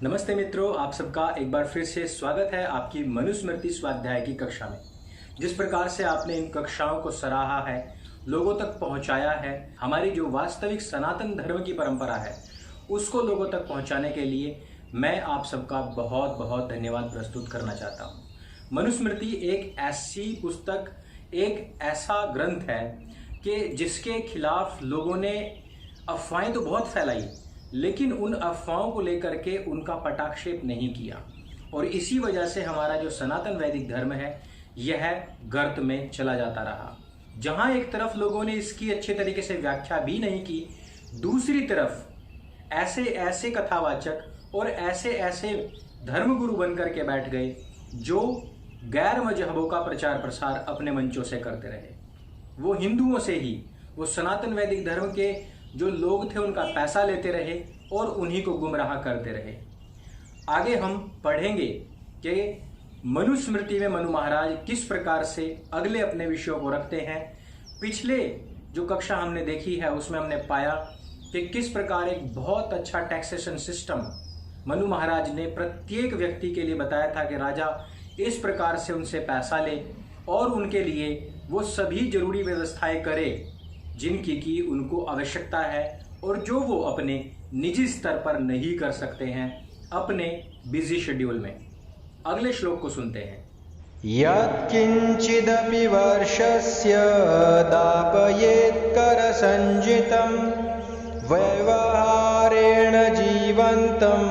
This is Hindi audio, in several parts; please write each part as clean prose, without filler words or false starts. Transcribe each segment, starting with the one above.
नमस्ते मित्रों, आप सबका एक बार फिर से स्वागत है आपकी मनुस्मृति स्वाध्याय की कक्षा में। जिस प्रकार से आपने इन कक्षाओं को सराहा है, लोगों तक पहुंचाया है, हमारी जो वास्तविक सनातन धर्म की परंपरा है उसको लोगों तक पहुंचाने के लिए मैं आप सबका बहुत बहुत धन्यवाद प्रस्तुत करना चाहता हूं। मनुस्मृति एक ऐसी पुस्तक, एक ऐसा ग्रंथ है कि जिसके खिलाफ लोगों ने अफवाहें तो बहुत फैलाई, लेकिन उन अफवाहों को लेकर के उनका पटाक्षेप नहीं किया, और इसी वजह से हमारा जो सनातन वैदिक धर्म है यह गर्त में चला जाता रहा। जहां एक तरफ लोगों ने इसकी अच्छे तरीके से व्याख्या भी नहीं की, दूसरी तरफ ऐसे ऐसे कथावाचक और ऐसे ऐसे धर्मगुरु बनकर के बैठ गए जो गैर मजहबों का प्रचार प्रसार अपने मंचों से करते रहे। वो हिंदुओं से ही, वो सनातन वैदिक धर्म के जो लोग थे उनका पैसा लेते रहे और उन्हीं को गुमराह करते रहे। आगे हम पढ़ेंगे कि मनुस्मृति में मनु महाराज किस प्रकार से अगले अपने विषयों को रखते हैं। पिछले जो कक्षा हमने देखी है उसमें हमने पाया कि किस प्रकार एक बहुत अच्छा टैक्सेशन सिस्टम मनु महाराज ने प्रत्येक व्यक्ति के लिए बताया था कि राजा इस प्रकार से उनसे पैसा ले और उनके लिए वो सभी जरूरी व्यवस्थाएं करे जिनकी की उनको आवश्यकता है और जो वो अपने निजी स्तर पर नहीं कर सकते हैं अपने बिजी शेड्यूल में। अगले श्लोक को सुनते हैं। यत्किंचिदपि वर्षस्य दापयेत् करसञ्चितं व्यवहारेण जीवन्तं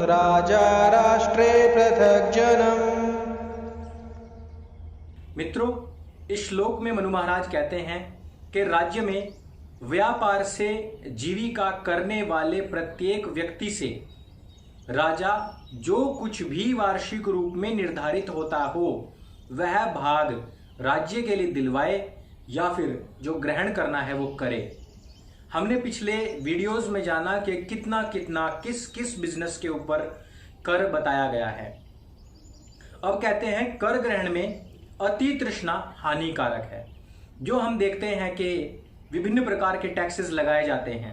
राजा राष्ट्रे पृथग्जनम्। मित्रों, इस श्लोक में मनु महाराज कहते हैं कि राज्य में व्यापार से जीविका करने वाले प्रत्येक व्यक्ति से राजा जो कुछ भी वार्षिक रूप में निर्धारित होता हो वह भाग राज्य के लिए दिलवाए या फिर जो ग्रहण करना है वो करे। हमने पिछले वीडियोस में जाना कि कितना कितना किस किस बिजनेस के ऊपर कर बताया गया है। अब कहते हैं कर ग्रहण में अति तृष्णा हानिकारक है। जो हम देखते हैं कि विभिन्न प्रकार के टैक्सेस लगाए जाते हैं,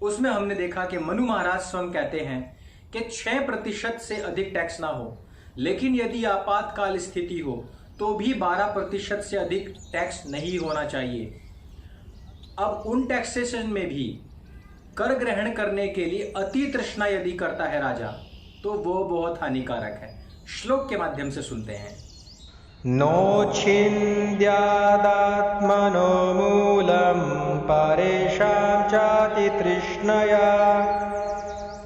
उसमें हमने देखा कि मनु महाराज स्वयं कहते हैं कि 6% से अधिक टैक्स ना हो, लेकिन यदि आपातकाल स्थिति हो तो भी 12% से अधिक टैक्स नहीं होना चाहिए। अब उन टैक्सेशन में भी कर ग्रहण करने के लिए अति तृष्णा यदि करता है राजा तो वो बहुत हानिकारक है। श्लोक के माध्यम से सुनते हैं। नोच्छिन्द्यादात्मनो मूलं परेषां चाति तृष्णया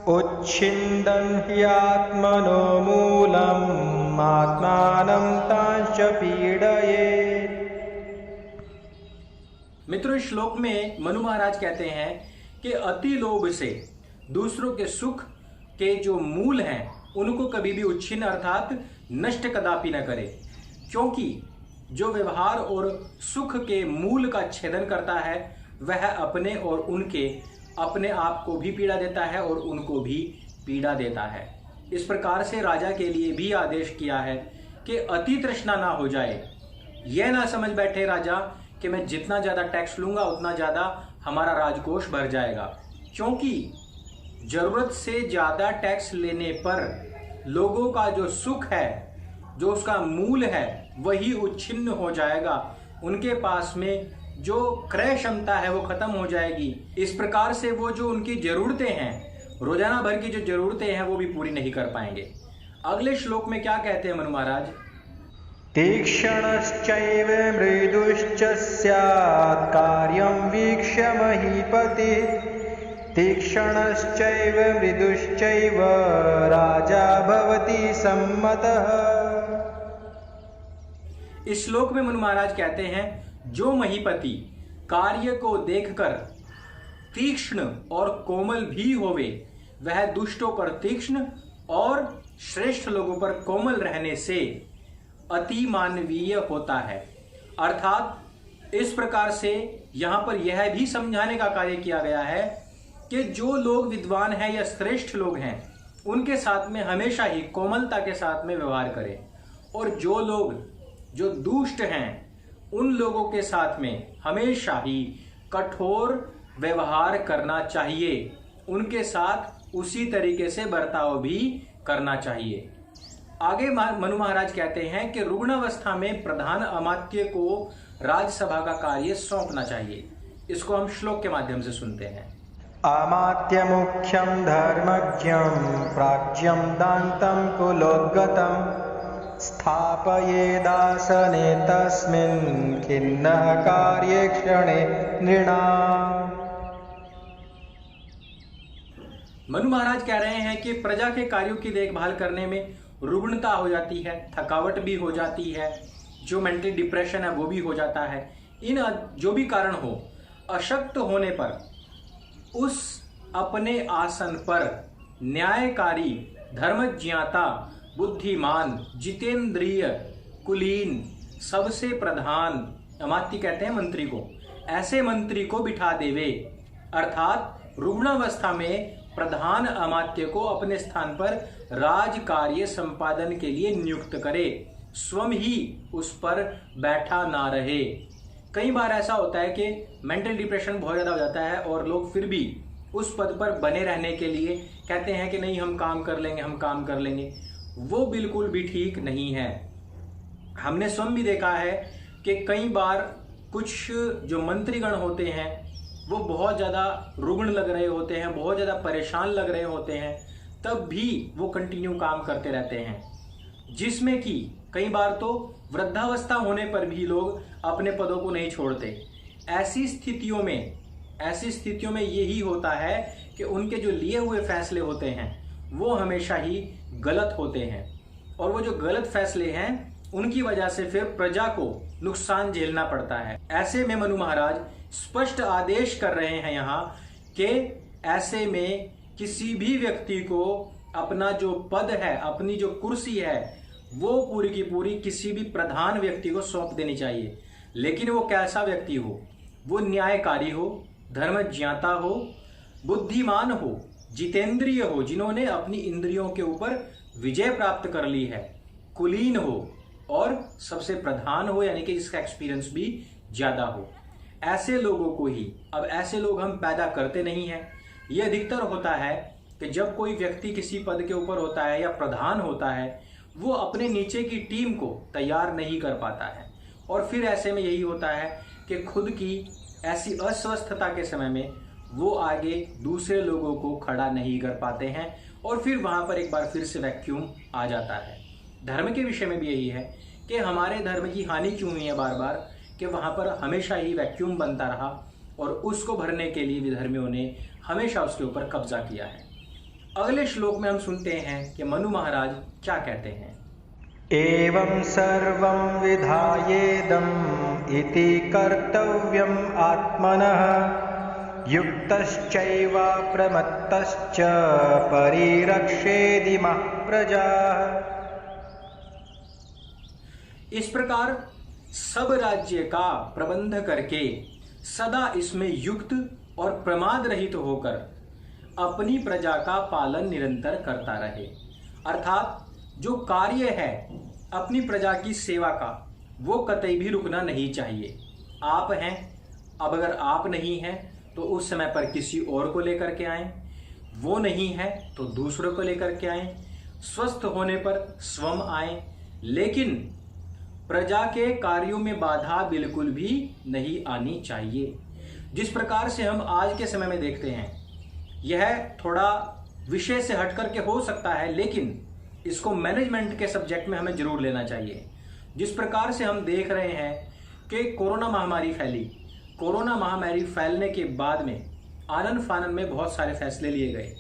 उच्छिन्दन् ह्यात्मनो मूलम् आत्मानं तांश्च पीडयेत्। मित्रों, इस श्लोक में मनु महाराज कहते हैं कि अति लोभ से दूसरों के सुख के जो मूल हैं उनको कभी भी उच्छिन्न अर्थात नष्ट कदापि न करे, क्योंकि जो व्यवहार और सुख के मूल का छेदन करता है वह अपने और उनके अपने आप को भी पीड़ा देता है और उनको भी पीड़ा देता है। इस प्रकार से राजा के लिए भी आदेश किया है कि अति तृष्णा ना हो जाए। यह ना समझ बैठे राजा कि मैं जितना ज़्यादा टैक्स लूँगा उतना ज़्यादा हमारा राजकोष भर जाएगा, क्योंकि ज़रूरत से ज़्यादा टैक्स लेने पर लोगों का जो सुख है, जो उसका मूल है, वही उच्छिन्न हो जाएगा। उनके पास में जो क्रय क्षमता है वो खत्म हो जाएगी। इस प्रकार से वो जो उनकी जरूरतें हैं, रोजाना भर की जो जरूरतें हैं, वो भी पूरी नहीं कर पाएंगे। अगले श्लोक में क्या कहते हैं मनु महाराज? तीक्ष्णश्चैव मृदुश्च स्यात् कार्यं वीक्ष्य महीपतिः तीक्ष्णश्चैव मृदुश्चैव राजा भवति सम्मतः। इस श्लोक में मनु महाराज कहते हैं जो महीपति कार्य को देखकर तीक्ष्ण और कोमल भी होवे वह दुष्टों पर तीक्ष्ण और श्रेष्ठ लोगों पर कोमल रहने से अति मानवीय होता है। अर्थात इस प्रकार से यहाँ पर यह भी समझाने का कार्य किया गया है कि जो लोग विद्वान हैं या श्रेष्ठ लोग हैं उनके साथ में हमेशा ही कोमलता के साथ में व्यवहार करें, और जो लोग जो दुष्ट हैं उन लोगों के साथ में हमेशा ही कठोर व्यवहार करना चाहिए, उनके साथ उसी तरीके से बर्ताव भी करना चाहिए। आगे मनु महाराज कहते हैं कि रुग्णावस्था में प्रधान अमात्य को राजसभा का कार्य सौंपना चाहिए। इसको हम श्लोक के माध्यम से सुनते हैं। अमात्य मुख्यम धर्मज्ञम प्राज्यम दान्तं कुलोद्गतम् स्थापयेदासने तस्मिन् खिन्नः कार्ये क्षणे नृणाम्। मनु महाराज कह रहे हैं कि प्रजा के कार्यों की देखभाल करने में रुग्णता हो जाती है, थकावट भी हो जाती है, जो मेंटल डिप्रेशन है वो भी हो जाता है। इन जो भी कारण हो, अशक्त होने पर उस अपने आसन पर न्यायकारी, धर्मज्ञाता, बुद्धिमान, जितेंद्रिय, कुलीन, सबसे प्रधान, अमात्य कहते हैं मंत्री को, ऐसे मंत्री को बिठा देवे। अर्थात रुग्णावस्था में प्रधान अमात्य को अपने स्थान पर राज कार्य संपादन के लिए नियुक्त करे, स्वयं ही उस पर बैठा ना रहे। कई बार ऐसा होता है कि मेंटल डिप्रेशन बहुत ज़्यादा हो जाता है और लोग फिर भी उस पद पर बने रहने के लिए कहते हैं कि नहीं हम काम कर लेंगे, हम काम कर लेंगे। वो बिल्कुल भी ठीक नहीं है। हमने स्वयं भी देखा है कि कई बार कुछ जो मंत्रीगण होते हैं वो बहुत ज़्यादा रुग्ण लग रहे होते हैं, बहुत ज़्यादा परेशान लग रहे होते हैं, तब भी वो कंटिन्यू काम करते रहते हैं, जिसमें कि कई बार तो वृद्धावस्था होने पर भी लोग अपने पदों को नहीं छोड़ते। ऐसी स्थितियों में यही होता है कि उनके जो लिए हुए फैसले होते हैं वो हमेशा ही गलत होते हैं, और वो जो गलत फैसले हैं उनकी वजह से फिर प्रजा को नुकसान झेलना पड़ता है। ऐसे में मनु महाराज स्पष्ट आदेश कर रहे हैं यहाँ कि ऐसे में किसी भी व्यक्ति को अपना जो पद है, अपनी जो कुर्सी है, वो पूरी की पूरी किसी भी प्रधान व्यक्ति को सौंप देनी चाहिए। लेकिन वो कैसा व्यक्ति हो, वो न्यायकारी हो, धर्मज्ञाता हो, बुद्धिमान हो, जितेंद्रिय हो, जिन्होंने अपनी इंद्रियों के ऊपर विजय प्राप्त कर ली है, कुलीन हो और सबसे प्रधान हो, यानी कि जिसका एक्सपीरियंस भी ज्यादा हो। ऐसे लोगों को ही, अब ऐसे लोग हम पैदा करते नहीं हैं। यह अधिकतर होता है कि जब कोई व्यक्ति किसी पद के ऊपर होता है या प्रधान होता है, वो अपने नीचे की टीम को तैयार नहीं कर पाता है, और फिर ऐसे में यही होता है कि खुद की ऐसी अस्वस्थता के समय में वो आगे दूसरे लोगों को खड़ा नहीं कर पाते हैं, और फिर वहाँ पर एक बार फिर से वैक्यूम आ जाता है। धर्म के विषय में भी यही है कि हमारे धर्म की हानि क्यों हुई है बार बार, कि वहाँ पर हमेशा ही वैक्यूम बनता रहा और उसको भरने के लिए विधर्मियों ने हमेशा उसके ऊपर कब्जा किया है। अगले श्लोक में हम सुनते हैं कि मनु महाराज क्या कहते हैं। एवं सर्वं विधायेदम् इति कर्तव्यम् आत्मनः युक्तश्चैव प्रमत्तश्च परिरक्षेदिमः प्रजाः। इस प्रकार सब राज्य का प्रबंध करके सदा इसमें युक्त और प्रमाद रहित होकर अपनी प्रजा का पालन निरंतर करता रहे। अर्थात जो कार्य है अपनी प्रजा की सेवा का, वो कतई भी रुकना नहीं चाहिए। आप हैं, अब अगर आप नहीं हैं तो उस समय पर किसी और को लेकर के आएं, वो नहीं है तो दूसरों को लेकर के आएं, स्वस्थ होने पर स्वयं आएं, लेकिन प्रजा के कार्यों में बाधा बिल्कुल भी नहीं आनी चाहिए। जिस प्रकार से हम आज के समय में देखते हैं, यह थोड़ा विषय से हट करके हो सकता है, लेकिन इसको मैनेजमेंट के सब्जेक्ट में हमें जरूर लेना चाहिए। जिस प्रकार से हम देख रहे हैं कि कोरोना महामारी फैली, कोरोना महामारी फैलने के बाद में आनन फानन में बहुत सारे फैसले लिए गए।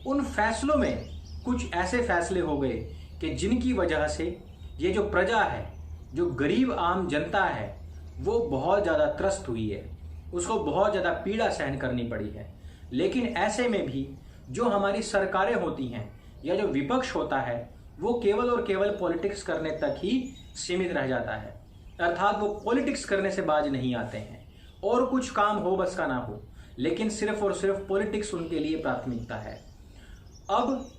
उन फैसलों में कुछ ऐसे फैसले हो गए कि जिनकी वजह से ये जो प्रजा है, जो गरीब आम जनता है, वो बहुत ज़्यादा त्रस्त हुई है, उसको बहुत ज़्यादा पीड़ा सहन करनी पड़ी है। लेकिन ऐसे में भी जो हमारी सरकारें होती हैं या जो विपक्ष होता है, वो केवल और केवल पॉलिटिक्स करने तक ही सीमित रह जाता है। अर्थात वो पॉलिटिक्स करने से बाज नहीं आते हैं, और कुछ काम हो बस का ना हो, लेकिन सिर्फ और सिर्फ पॉलिटिक्स उनके लिए प्राथमिकता है। अब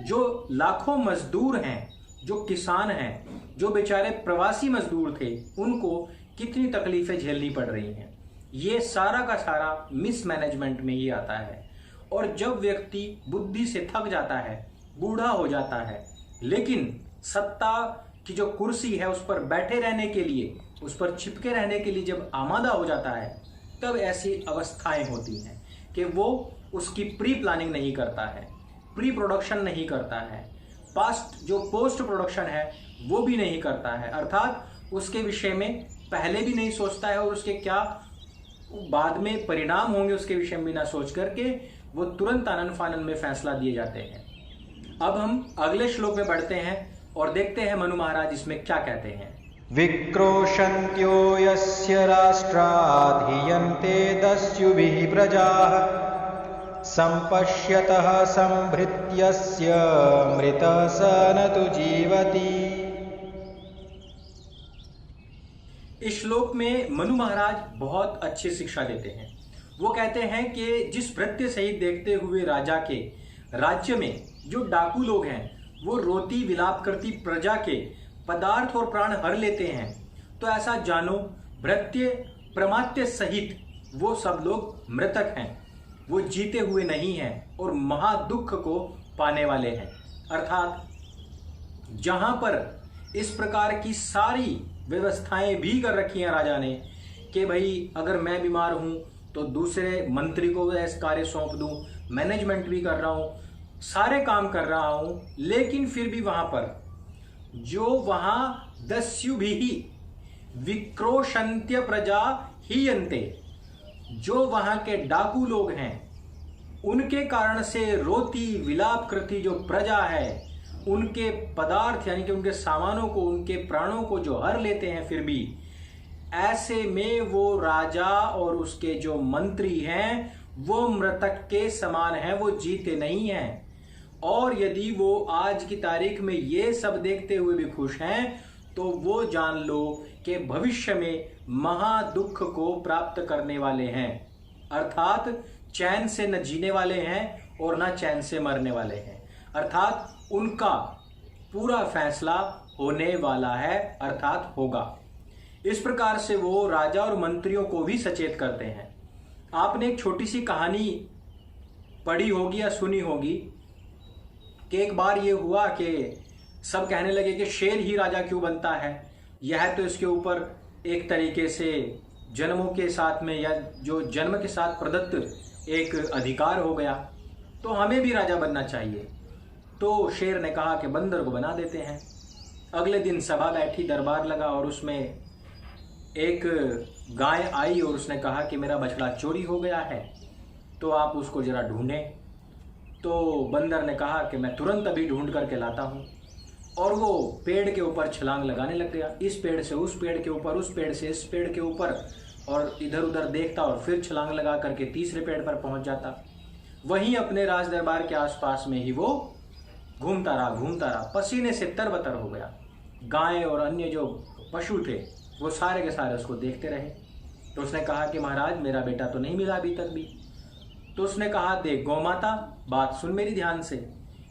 जो लाखों मजदूर हैं, जो किसान हैं, जो बेचारे प्रवासी मजदूर थे, उनको कितनी तकलीफें झेलनी पड़ रही हैं, ये सारा का सारा मिसमैनेजमेंट में ही आता है। और जब व्यक्ति बुद्धि से थक जाता है, बूढ़ा हो जाता है, लेकिन सत्ता की जो कुर्सी है उस पर बैठे रहने के लिए, उस पर चिपके रहने के लिए जब आमादा हो जाता है, तब ऐसी अवस्थाएं होती हैं कि वो उसकी प्री प्लानिंग नहीं करता है, प्री प्रोडक्शन नहीं करता है, पोस्ट प्रोडक्शन है वो भी नहीं करता है, अर्थात उसके विषय में पहले भी नहीं सोचता है और उसके क्या बाद में परिणाम होंगे उसके विषय में ना सोच करके वो तुरंत आनन फानन में फैसला दिए जाते हैं। अब हम अगले श्लोक में बढ़ते हैं और देखते हैं मनु महाराज इसमें क्या कहते हैं। विक्रोशन्त्यो यस्य राष्ट्राधीयन्ते दस्युभिः प्रजाः सम्पश्यतः संभृत्यस्य मृतः स न तु जीवति। इस श्लोक में मनु महाराज बहुत अच्छी शिक्षा देते हैं। वो कहते हैं कि जिस भृत्य सहित देखते हुए राजा के राज्य में जो डाकू लोग हैं वो रोती विलाप करती प्रजा के पदार्थ और प्राण हर लेते हैं, तो ऐसा जानो भृत्य प्रमात्य सहित वो सब लोग मृतक हैं, वो जीते हुए नहीं हैं और महादुख को पाने वाले हैं। अर्थात जहां पर इस प्रकार की सारी व्यवस्थाएं भी कर रखी हैं राजा ने कि भाई अगर मैं बीमार हूं तो दूसरे मंत्री को ऐसा कार्य सौंप दूं, मैनेजमेंट भी कर रहा हूं, सारे काम कर रहा हूं, लेकिन फिर भी वहां पर जो वहां दस्युभिः विक्रोशन्त्य प्रजा हीयन्ते, जो वहां के डाकू लोग हैं उनके कारण से रोती विलाप करती जो प्रजा है, उनके पदार्थ यानी कि उनके सामानों को, उनके प्राणों को जो हर लेते हैं, फिर भी ऐसे में वो राजा और उसके जो मंत्री हैं वो मृतक के समान हैं, वो जीते नहीं हैं। और यदि वो आज की तारीख में ये सब देखते हुए भी खुश हैं तो वो जान लो कि भविष्य में महादुख को प्राप्त करने वाले हैं, अर्थात चैन से न जीने वाले हैं और न चैन से मरने वाले हैं, अर्थात उनका पूरा फैसला होने वाला है, अर्थात होगा। इस प्रकार से वो राजा और मंत्रियों को भी सचेत करते हैं। आपने एक छोटी सी कहानी पढ़ी होगी या सुनी होगी कि एक बार ये हुआ कि सब कहने लगे कि शेर ही राजा क्यों बनता है, यह तो इसके ऊपर एक तरीके से जन्मों के साथ में या जो जन्म के साथ प्रदत्त एक अधिकार हो गया, तो हमें भी राजा बनना चाहिए। तो शेर ने कहा कि बंदर को बना देते हैं। अगले दिन सभा बैठी, दरबार लगा और उसमें एक गाय आई और उसने कहा कि मेरा बछड़ा चोरी हो गया है, तो आप उसको जरा ढूंढें। तो बंदर ने कहा कि मैं तुरंत अभी ढूंढ करके लाता हूँ, और वो पेड़ के ऊपर छलांग लगाने लग गया, इस पेड़ से उस पेड़ के ऊपर, उस पेड़ से इस पेड़ के ऊपर, और इधर उधर देखता और फिर छलांग लगा करके तीसरे पेड़ पर पहुंच जाता। वहीं अपने राज दरबार के आसपास में ही वो घूमता रहा, पसीने से तरबतर हो गया। गाय और अन्य जो पशु थे वो सारे के सारे उसको देखते रहे। तो उसने कहा कि महाराज मेरा बेटा तो नहीं मिला अभी तक भी। तो उसने कहा देख गौमाता, बात सुन मेरी ध्यान से,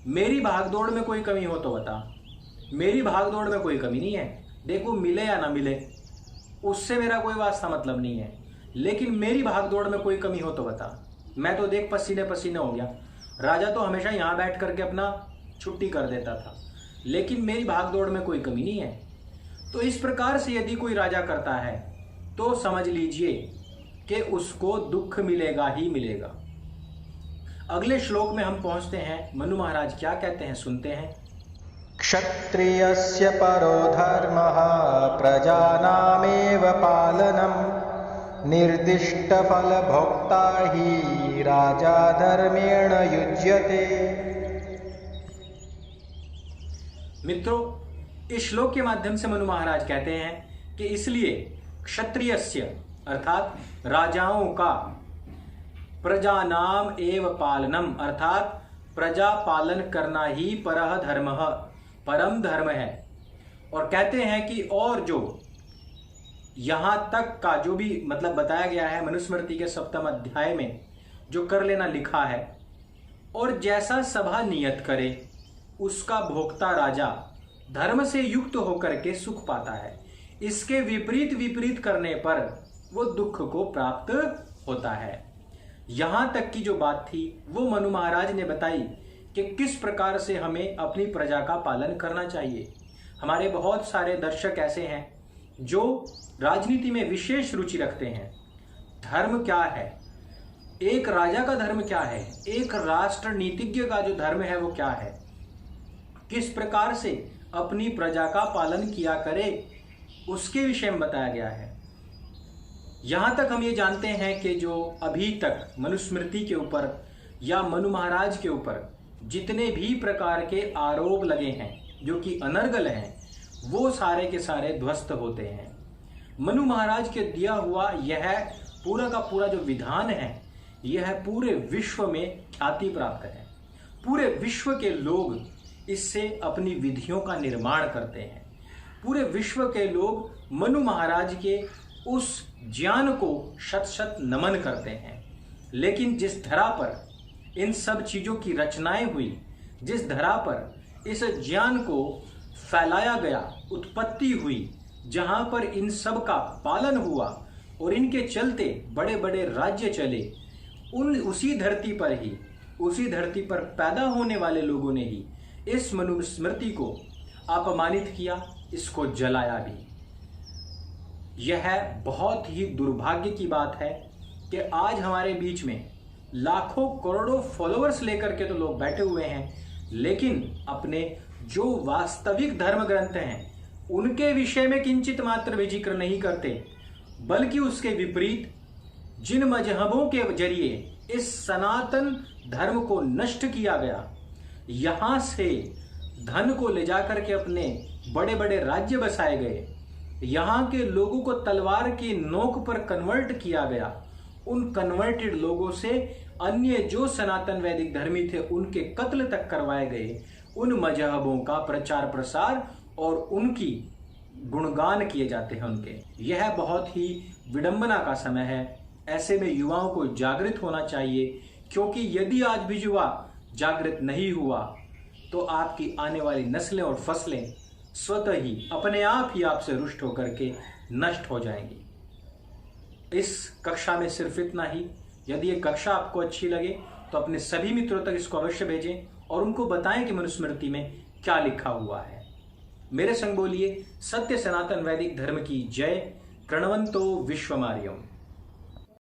मेरी भागदौड़ में कोई कमी हो तो बता। मेरी भागदौड़ में कोई कमी नहीं है, देखो मिले या ना मिले उससे मेरा कोई वास्ता मतलब नहीं है, लेकिन मेरी भागदौड़ में कोई कमी हो तो बता। मैं तो देख पसीने पसीने हो गया। राजा तो हमेशा यहाँ बैठ करके अपना छुट्टी कर देता था, लेकिन मेरी भागदौड़ में कोई कमी नहीं है। तो इस प्रकार से यदि कोई राजा करता है तो समझ लीजिए कि उसको दुख मिलेगा ही मिलेगा। अगले श्लोक में हम पहुंचते हैं, मनु महाराज क्या कहते हैं सुनते हैं। क्षत्रियस्य परो धर्मः प्रजानामेव पालनम् निर्दिष्टफलभोक्ता हि राजा धर्मेण युज्यते। मित्रों, इस श्लोक के माध्यम से मनु महाराज कहते हैं कि इसलिए क्षत्रियस्य अर्थात राजाओं का, प्रजानाम एव पालनम अर्थात प्रजा पालन करना ही परह धर्मः परम धर्म है। और कहते हैं कि और जो यहां तक का जो भी मतलब बताया गया है मनुस्मृति के 7वें अध्याय में जो कर लेना लिखा है, और जैसा सभा नियत करे उसका भोक्ता राजा धर्म से युक्त होकर के सुख पाता है, इसके विपरीत विपरीत करने पर वो दुख को प्राप्त होता है। यहां तक की जो बात थी वो मनु महाराज ने बताई कि किस प्रकार से हमें अपनी प्रजा का पालन करना चाहिए। हमारे बहुत सारे दर्शक ऐसे हैं जो राजनीति में विशेष रुचि रखते हैं। धर्म क्या है, एक राजा का धर्म क्या है, एक राष्ट्र नीतिज्ञ का जो धर्म है वो क्या है, किस प्रकार से अपनी प्रजा का पालन किया करे, उसके विषय में बताया गया है। यहां तक हम ये जानते हैं कि जो अभी तक मनुस्मृति के ऊपर या मनु महाराज के ऊपर जितने भी प्रकार के आरोप लगे हैं जो कि अनर्गल हैं, वो सारे के सारे ध्वस्त होते हैं। मनु महाराज के दिया हुआ यह पूरा का पूरा जो विधान है, यह पूरे विश्व में ख्याति प्राप्त है। पूरे विश्व के लोग इससे अपनी विधियों का निर्माण करते हैं। पूरे विश्व के लोग मनु महाराज के उस ज्ञान को शत शत नमन करते हैं। लेकिन जिस धरा पर इन सब चीजों की रचनाएं हुई, जिस धरा पर इस ज्ञान को फैलाया गया, उत्पत्ति हुई, जहां पर इन सब का पालन हुआ और इनके चलते बड़े बड़े राज्य चले, उसी धरती पर ही, उसी धरती पर पैदा होने वाले लोगों ने ही इस मनुस्मृति को अपमानित किया, इसको जलाया भी। यह बहुत ही दुर्भाग्य की बात है कि आज हमारे बीच में लाखों करोड़ों फॉलोअर्स लेकर के तो लोग बैठे हुए हैं, लेकिन अपने जो वास्तविक धर्म ग्रंथ हैं उनके विषय में किंचित मात्र भी जिक्र नहीं करते, बल्कि उसके विपरीत जिन मजहबों के जरिए इस सनातन धर्म को नष्ट किया गया, यहां से धन को ले जाकर के अपने बड़े बड़े राज्य बसाए गए, यहाँ के लोगों को तलवार की नोक पर कन्वर्ट किया गया, उन कन्वर्टेड लोगों से अन्य जो सनातन वैदिक धर्मी थे उनके कत्ल तक करवाए गए। उन मजहबों का प्रचार प्रसार और उनकी गुणगान किए जाते हैं उनके। यह बहुत ही विडंबना का समय है। ऐसे में युवाओं को जागृत होना चाहिए, क्योंकि यदि आज भी युवा जागृत नहीं हुआ तो आपकी आने वाली नस्लें और फसलें स्वतः ही अपने आप ही आपसे रुष्ट होकर के नष्ट हो जाएंगी। इस कक्षा में सिर्फ इतना ही। यदि ये कक्षा आपको अच्छी लगे तो अपने सभी मित्रों तक इसको अवश्य भेजें और उनको बताएं कि मनुस्मृति में क्या लिखा हुआ है। मेरे संग बोलिए, सत्य सनातन वैदिक धर्म की जय। प्रणवंतो विश्वमार्यम।